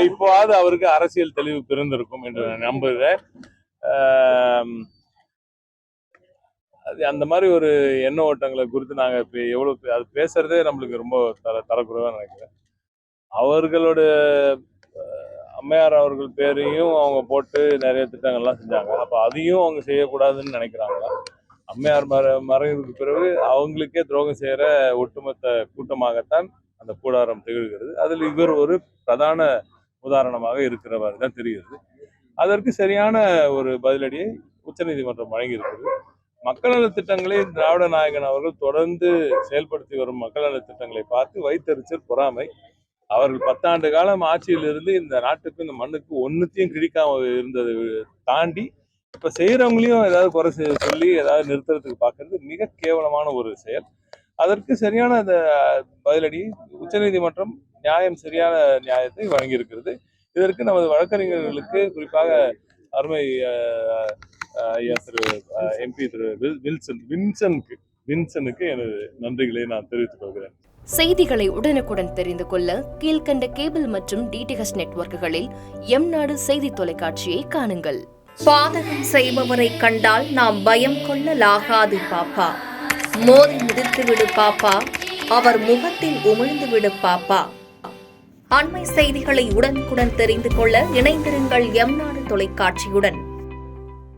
இப்போவாது அவருக்கு அரசியல் தெளிவு பிறந்திருக்கும் என்று நான் நம்புகிறேன். அந்த மாதிரி ஒரு எண்ண ஓட்டங்களை குறித்து நாங்க எவ்வளவு அது பேசுறதே நம்மளுக்கு ரொம்ப தரக்குறைவா நினைக்கிறேன். அவர்களோட அம்மையார் அவர்கள் பேரையும் அவங்க போட்டு நிறைய திட்டங்கள்லாம் செஞ்சாங்க. அப்ப அதையும் அவங்க செய்யக்கூடாதுன்னு நினைக்கிறாங்களா? அம்மையார் மறைவுக்கு பிறகு அவங்களுக்கே துரோகம் செய்யற ஒட்டுமொத்த கூட்டமாகத்தான் அந்த கூடாரம் திகழ்கிறது. அதில் இவர் ஒரு பிரதான உதாரணமாக இருக்கிறவர் தான் தெரிகிறது. அதற்கு சரியான ஒரு பதிலடியை உச்சநீதிமன்றம் வழங்கி இருக்கிறது. மக்கள் நல திட்டங்களை திராவிட நாயகன் அவர்கள் தொடர்ந்து செயல்படுத்தி வரும் மக்கள் நல திட்டங்களை பார்த்து வைத்தறிச்சல், பொறாமை. அவர்கள் 10 ஆண்டு காலம் ஆட்சியில் இருந்து இந்த நாட்டுக்கு இந்த மண்ணுக்கு ஒன்னுத்தையும் கிழிக்காம இருந்ததை தாண்டி இப்ப செய்யறவங்களையும் ஏதாவது குறை சொல்லி ஏதாவது நிறுத்துறதுக்கு பார்க்கறது மிக கேவலமான ஒரு செயல். அதற்கு சரியான அந்த பதிலடி உச்சநீதிமன்றம் சரியான நியாயத்தை வழங்கியிருக்கிறது. இதற்கு நமது வழக்கறிஞர்களுக்கு குறிப்பாக அருமை ஐயா திரு MP திரு வின்சனுக்கு எனது நன்றிகளை நான் தெரிவித்துக் கொள்கிறேன். செய்திகளை உடனுக்குடன் தெரிந்து கொள்ள கீழ்கண்ட கேபிள் மற்றும் DTH நெட்வொர்க்குகளில் எம்நாடு செய்தி தொலைக்காட்சியை காணுங்கள். பாதகம் செய்பவரை கண்டால் நாம் பயம் கொள்ளலாகாது பாப்பா. மோதி மிதித்து விடு பாப்பா, அவர் முகத்தில் உமிழ்ந்து விடு பாப்பா. அண்மை செய்திகளை உடனுக்குடன் தெரிந்து கொள்ள இணைந்திருங்கள் எம்நாடு தொலைக்காட்சியுடன்.